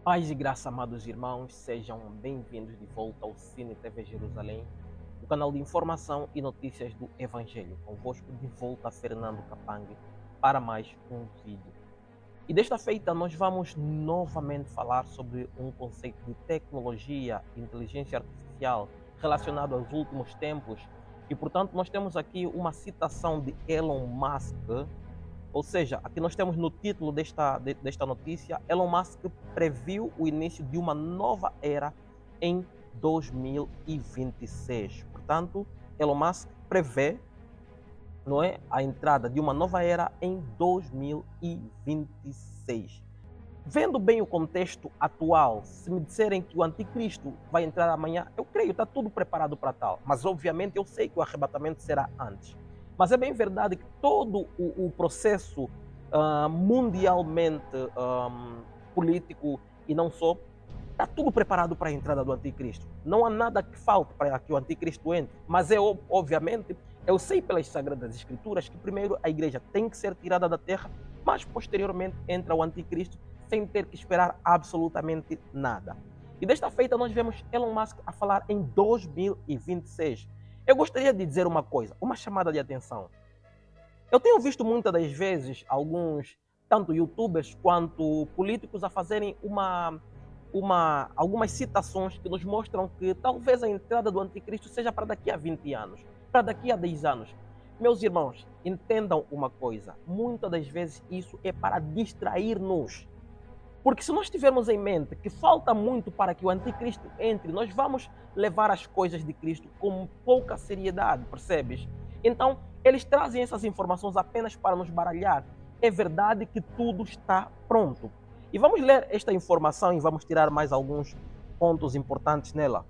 Paz e graça, amados irmãos, sejam bem-vindos de volta ao Cine TV Jerusalém, o canal de informação e notícias do Evangelho. Convosco de volta, Fernando Capangue, para mais um vídeo. E desta feita nós vamos novamente falar sobre um conceito de tecnologia, inteligência artificial relacionado aos últimos tempos. E portanto nós temos aqui uma citação de Elon Musk. Ou seja, aqui nós temos no título desta notícia: Elon Musk previu o início de uma nova era em 2026. Portanto, Elon Musk prevê, não é, a entrada de uma nova era em 2026. Vendo bem o contexto atual, se me disserem que o anticristo vai entrar amanhã, eu creio, está tudo preparado para tal. Mas obviamente eu sei que o arrebatamento será antes. Mas é bem verdade que todo o processo mundialmente político e não só, está tudo preparado para a entrada do anticristo. Não há nada que falte para que o anticristo entre. Mas obviamente, eu sei pelas Sagradas Escrituras que primeiro a igreja tem que ser tirada da terra, mas posteriormente entra o anticristo sem ter que esperar absolutamente nada. E desta feita nós vemos Elon Musk a falar em 2026. Eu gostaria de dizer uma coisa, uma chamada de atenção. Eu tenho visto muitas das vezes alguns, tanto youtubers quanto políticos, a fazerem algumas citações que nos mostram que talvez a entrada do anticristo seja para daqui a 20 anos, para daqui a 10 anos. Meus irmãos, entendam uma coisa, muitas das vezes isso é para distrair-nos. Porque se nós tivermos em mente que falta muito para que o anticristo entre, nós vamos levar as coisas de Cristo com pouca seriedade, percebes? Então, eles trazem essas informações apenas para nos baralhar. É verdade que tudo está pronto. E vamos ler esta informação e vamos tirar mais alguns pontos importantes nela.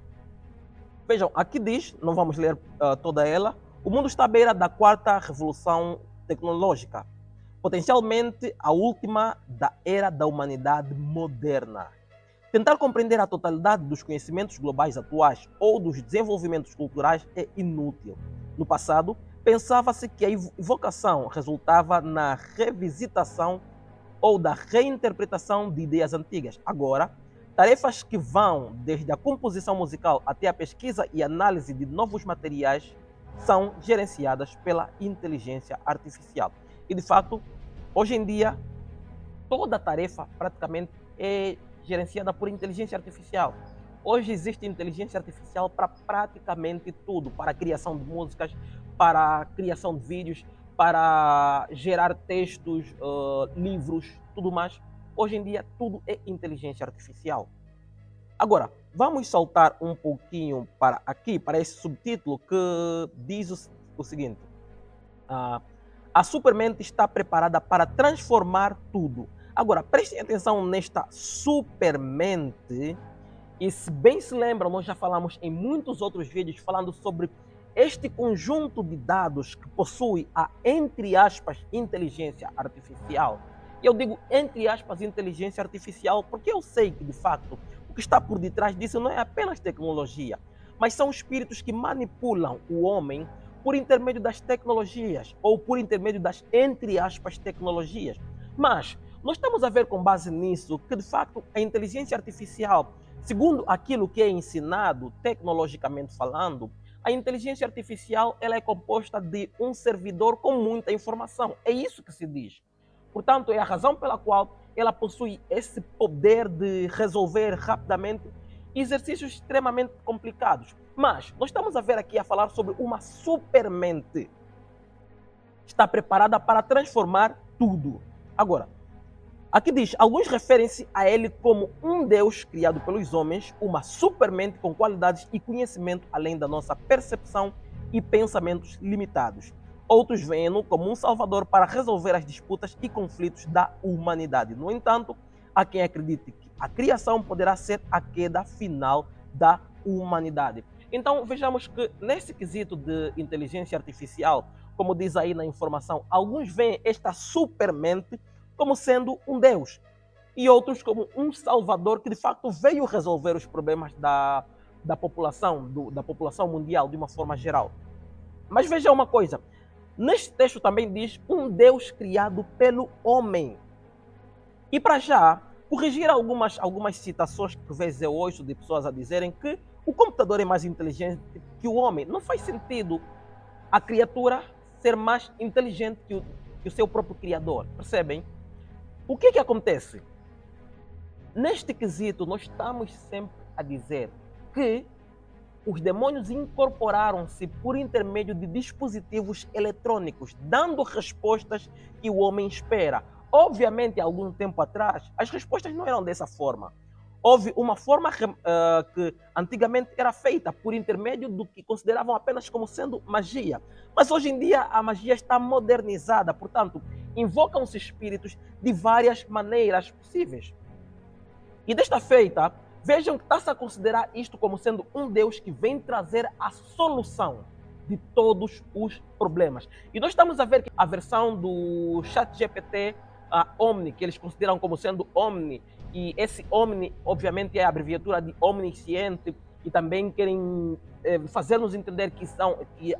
Vejam, aqui diz, não vamos ler toda ela, o mundo está à beira da quarta revolução tecnológica, potencialmente a última da era da humanidade moderna. Tentar compreender a totalidade dos conhecimentos globais atuais ou dos desenvolvimentos culturais é inútil. No passado, pensava-se que a evocação resultava na revisitação ou da reinterpretação de ideias antigas. Agora, tarefas que vão desde a composição musical até a pesquisa e análise de novos materiais são gerenciadas pela inteligência artificial. E, de fato, hoje em dia, toda a tarefa praticamente é gerenciada por inteligência artificial. Hoje existe inteligência artificial para praticamente tudo, para a criação de músicas, para a criação de vídeos, para gerar textos, livros, tudo mais. Hoje em dia tudo é inteligência artificial. Agora, vamos saltar um pouquinho para aqui, para esse subtítulo que diz o seguinte: ah, a supermente está preparada para transformar tudo. Agora, prestem atenção nesta supermente. E se bem se lembram, nós já falamos em muitos outros vídeos falando sobre este conjunto de dados que possui a, entre aspas, inteligência artificial. E eu digo entre aspas inteligência artificial porque eu sei que, de fato, o que está por detrás disso não é apenas tecnologia, mas são espíritos que manipulam o homem por intermédio das tecnologias ou por intermédio das, entre aspas, tecnologias. Mas nós estamos a ver com base nisso que, de fato, a inteligência artificial, segundo aquilo que é ensinado tecnologicamente falando, a inteligência artificial ela é composta de um servidor com muita informação. É isso que se diz. Portanto, é a razão pela qual ela possui esse poder de resolver rapidamente exercícios extremamente complicados. Mas nós estamos a ver aqui a falar sobre uma supermente. Está preparada para transformar tudo. Agora, aqui diz, alguns referem-se a ele como um Deus criado pelos homens, uma supermente com qualidades e conhecimento além da nossa percepção e pensamentos limitados. Outros veem-no como um salvador para resolver as disputas e conflitos da humanidade. No entanto, há quem acredite que a criação poderá ser a queda final da humanidade. Então, vejamos que nesse quesito de inteligência artificial, como diz aí na informação, alguns veem esta supermente como sendo um Deus e outros como um Salvador que de facto veio resolver os problemas da população, da população mundial de uma forma geral. Mas veja uma coisa, neste texto também diz um Deus criado pelo homem. E para já, corrigir algumas citações que por vezes eu ouço de pessoas a dizerem que o computador é mais inteligente que o homem. Não faz sentido a criatura ser mais inteligente que o seu próprio criador, percebem? O que acontece? Neste quesito, nós estamos sempre a dizer que os demônios incorporaram-se por intermédio de dispositivos eletrônicos, dando respostas que o homem espera. Obviamente, há algum tempo atrás, as respostas não eram dessa forma. Houve uma forma que antigamente era feita por intermédio do que consideravam apenas como sendo magia. Mas hoje em dia a magia está modernizada, portanto, invocam-se espíritos de várias maneiras possíveis. E desta feita, vejam que está-se a considerar isto como sendo um Deus que vem trazer a solução de todos os problemas. E nós estamos a ver que a versão do ChatGPT, a Omni, que eles consideram como sendo Omni, e esse Omni, obviamente, é a abreviatura de omnisciente, e também querem fazer-nos entender que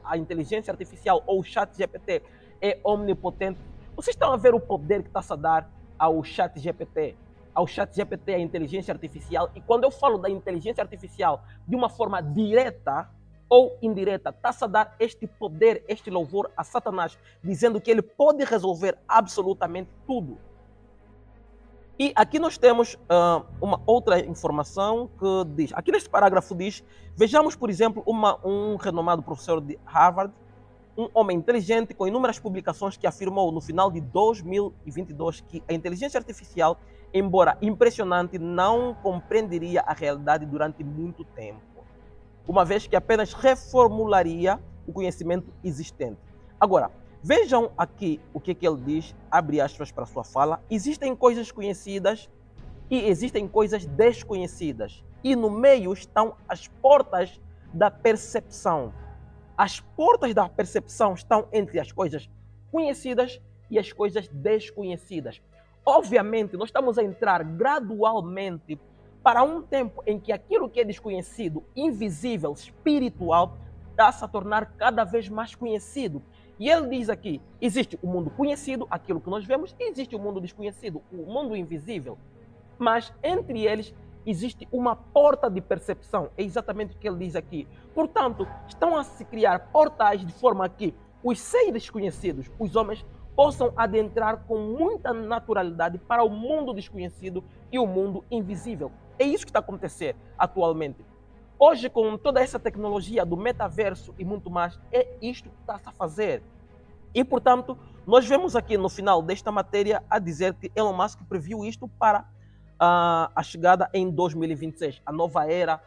a inteligência artificial ou o ChatGPT é omnipotente. Vocês estão a ver o poder que está-se a dar ao ChatGPT? Ao ChatGPT, a inteligência artificial. E quando eu falo da inteligência artificial de uma forma direta ou indireta, está-se a dar este poder, este louvor a Satanás, dizendo que ele pode resolver absolutamente tudo. E aqui nós temos uma outra informação que diz, aqui neste parágrafo diz, vejamos, por exemplo, um renomado professor de Harvard, um homem inteligente com inúmeras publicações que afirmou no final de 2022 que a inteligência artificial, embora impressionante, não compreenderia a realidade durante muito tempo, uma vez que apenas reformularia o conhecimento existente. Agora, vejam aqui o que ele diz, abre aspas para a sua fala, existem coisas conhecidas e existem coisas desconhecidas, e no meio estão as portas da percepção. As portas da percepção estão entre as coisas conhecidas e as coisas desconhecidas. Obviamente, nós estamos a entrar gradualmente para um tempo em que aquilo que é desconhecido, invisível, espiritual, está-se a tornar cada vez mais conhecido. E ele diz aqui, existe o mundo conhecido, aquilo que nós vemos, e existe o mundo desconhecido, o mundo invisível. Mas entre eles existe uma porta de percepção, é exatamente o que ele diz aqui. Portanto, estão a se criar portais de forma que os seres conhecidos, os homens, possam adentrar com muita naturalidade para o mundo desconhecido e o mundo invisível. É isso que está a acontecer atualmente. Hoje, com toda essa tecnologia do metaverso e muito mais, é isto que está a fazer. E, portanto, nós vemos aqui no final desta matéria a dizer que Elon Musk previu isto para a chegada em 2026, a nova era,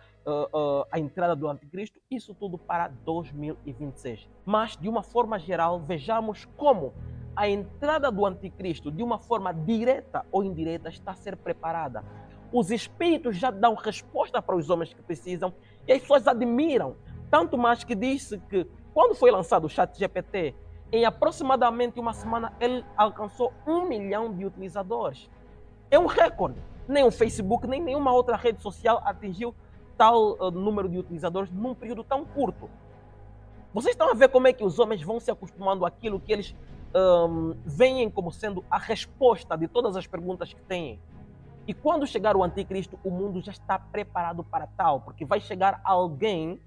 a entrada do anticristo, isso tudo para 2026. Mas, de uma forma geral, vejamos como a entrada do anticristo, de uma forma direta ou indireta, está a ser preparada. Os espíritos já dão resposta para os homens que precisam e as pessoas admiram. Tanto mais que disse que, quando foi lançado o ChatGPT, em aproximadamente uma semana, ele alcançou 1 milhão de utilizadores. É um recorde. Nem o Facebook, nem nenhuma outra rede social atingiu tal número de utilizadores num período tão curto. Vocês estão a ver como é que os homens vão se acostumando àquilo que eles veem como sendo a resposta de todas as perguntas que têm. E quando chegar o anticristo, o mundo já está preparado para tal, porque vai chegar alguém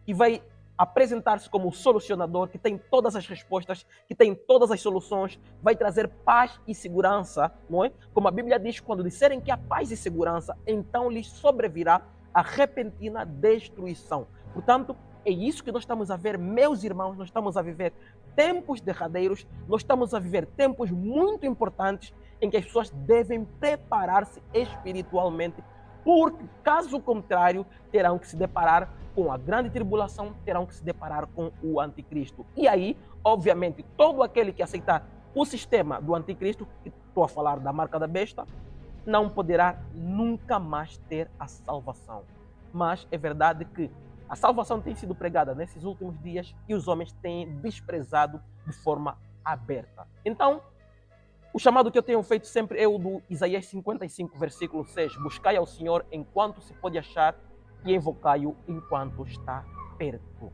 que vai apresentar-se como o solucionador, que tem todas as respostas, que tem todas as soluções, vai trazer paz e segurança, não é? Como a Bíblia diz, quando disserem que há paz e segurança, então lhes sobrevirá a repentina destruição. Portanto, é isso que nós estamos a ver, meus irmãos, nós estamos a viver tempos derradeiros, nós estamos a viver tempos muito importantes em que as pessoas devem preparar-se espiritualmente, porque, caso contrário, terão que se deparar com a grande tribulação, terão que se deparar com o anticristo. E aí, obviamente, todo aquele que aceitar o sistema do anticristo, que estou a falar da marca da besta, não poderá nunca mais ter a salvação. Mas é verdade que a salvação tem sido pregada nesses últimos dias e os homens têm desprezado de forma aberta. Então, o chamado que eu tenho feito sempre é o do Isaías 55, versículo 6. Buscai ao Senhor enquanto se pode achar e invocai-o enquanto está perto.